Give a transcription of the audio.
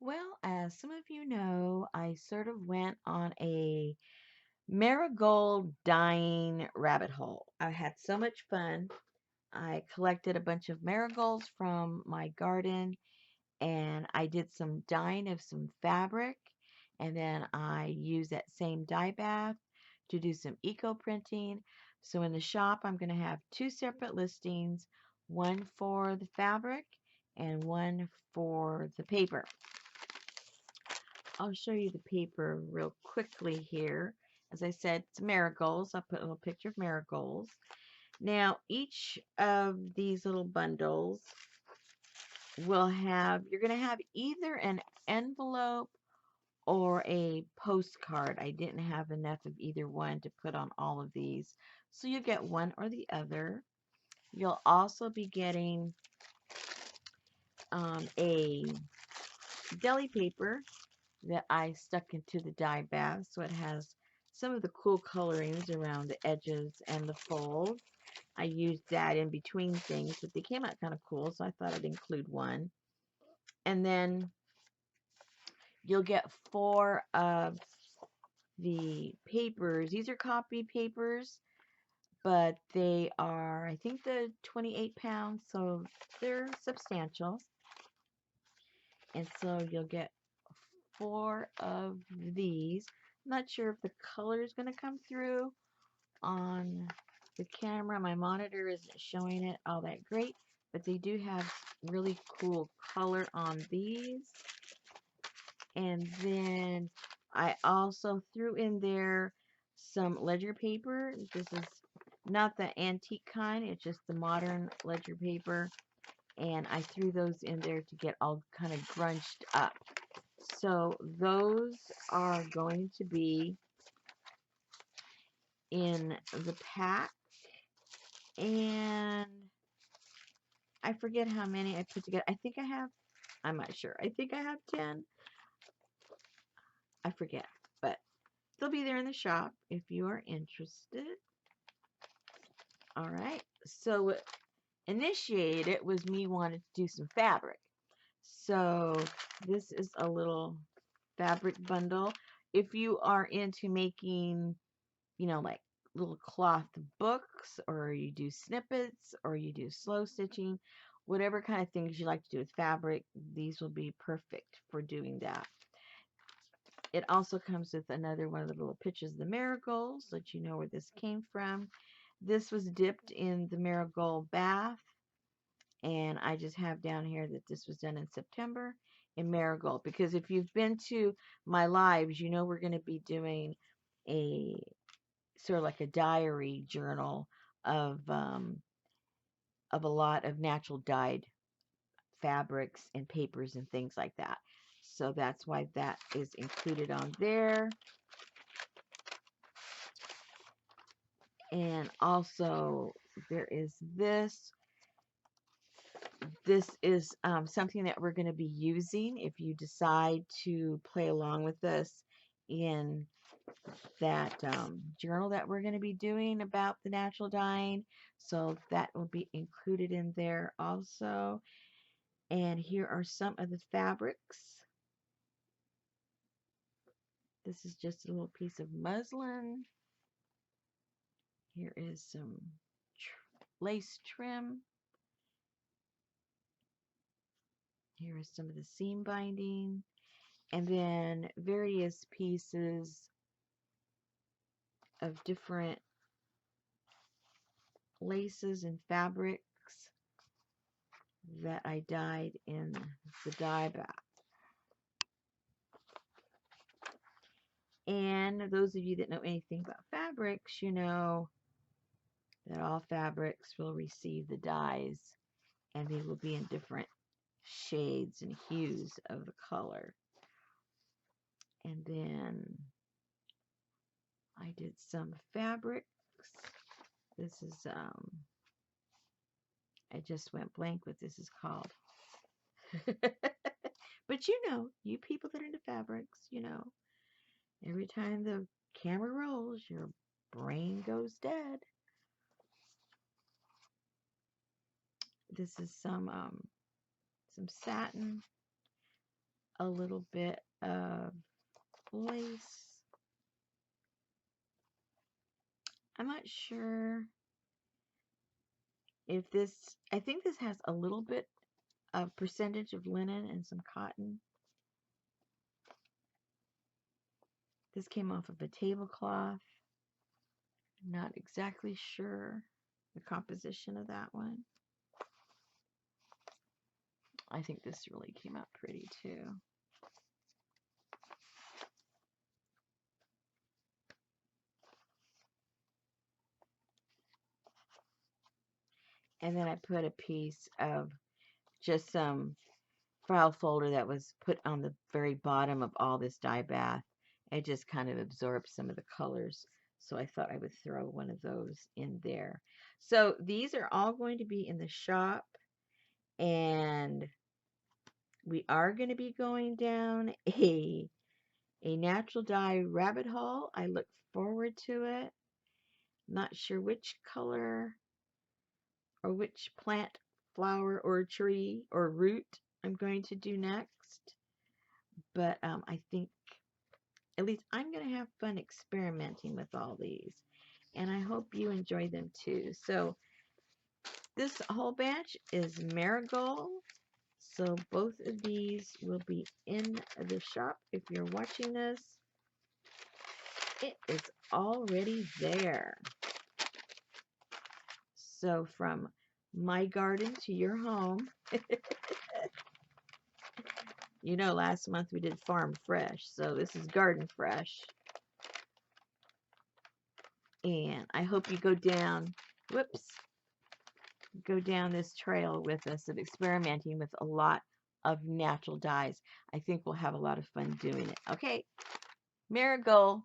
Well, as some of you know, I sort of went on a marigold dyeing rabbit hole. I had so much fun. I collected a bunch of marigolds from my garden and I did some dyeing of some fabric. And then I used that same dye bath to do some eco printing. So in the shop, I'm going to have two separate listings, one for the fabric and one for the paper. I'll show you the paper real quickly here. As I said, it's marigolds. I'll put a little picture of marigolds. Now, each of these little bundles will have, you're going to have either an envelope or a postcard. I didn't have enough of either one to put on all of these. So you get one or the other. You'll also be getting a deli paper that I stuck into the dye bath, so it has some of the cool colorings around the edges and the folds. I used that in between things, but they came out kind of cool, so I thought I'd include one. And then you'll get four of the papers. These are copy papers, but they are, I think, the 28 pounds, so they're substantial. And so you'll get four of these. I'm not sure if the color is going to come through on the camera. My monitor isn't showing it all that great, but they do have really cool color on these. And then I also threw in there some ledger paper. This is not the antique kind, it's just the modern ledger paper. And I threw those in there to get all kind of grunched up. So those are going to be in the pack. And I forget how many I put together. I think I have, I'm not sure. I think I have 10. I forget. But they'll be there in the shop if you are interested. All right. So what initiated it was me wanting to do some fabric. So this is a little fabric bundle. If you are into making, like little cloth books, or you do snippets, or you do slow stitching, whatever kind of things you like to do with fabric, these will be perfect for doing that. It also comes with another one of the little pictures of the marigolds, so that you know where this came from. This was dipped in the marigold bath, and I just have down here that this was done in September in marigold, because if you've been to my lives, you know we're going to be doing a sort of like a diary journal of a lot of natural dyed fabrics and papers and things like that. So that's why that is included on there. And also there is this. This is something that we're going to be using if you decide to play along with us in that journal that we're going to be doing about the natural dyeing. So that will be included in there also. And here are some of the fabrics. This is just a little piece of muslin. Here is some lace trim. Here is some of the seam binding. And then various pieces of different laces and fabrics that I dyed in the dye bath. And those of you that know anything about fabrics, you know that all fabrics will receive the dyes, and they will be in different shades and hues of the color. And then I did some fabrics. This is I just went blank what this is called. But you people that are into fabrics, every time the camera rolls, your brain goes dead. This is some satin, a little bit of voice. I'm not sure if this, I think this has a little bit of percentage of linen and some cotton. This came off of a tablecloth. Not exactly sure the composition of that one. I think this really came out pretty too. And then I put a piece of just some file folder that was put on the very bottom of all this dye bath. It just kind of absorbed some of the colors. So I thought I would throw one of those in there. So these are all going to be in the shop. And we are going to be going down a natural dye rabbit hole. I look forward to it. Not sure which color or which plant, flower, or tree or root I'm going to do next. But I think at least I'm going to have fun experimenting with all these. And I hope you enjoy them too. So this whole batch is Marigold. So both of these will be in the shop. If you're watching this, it is already there. So from my garden to your home. You know, last month we did Farm Fresh, so this is Garden Fresh. And I hope you go down, go down this trail with us of experimenting with a lot of natural dyes. I think we'll have a lot of fun doing it. Okay, Marigold.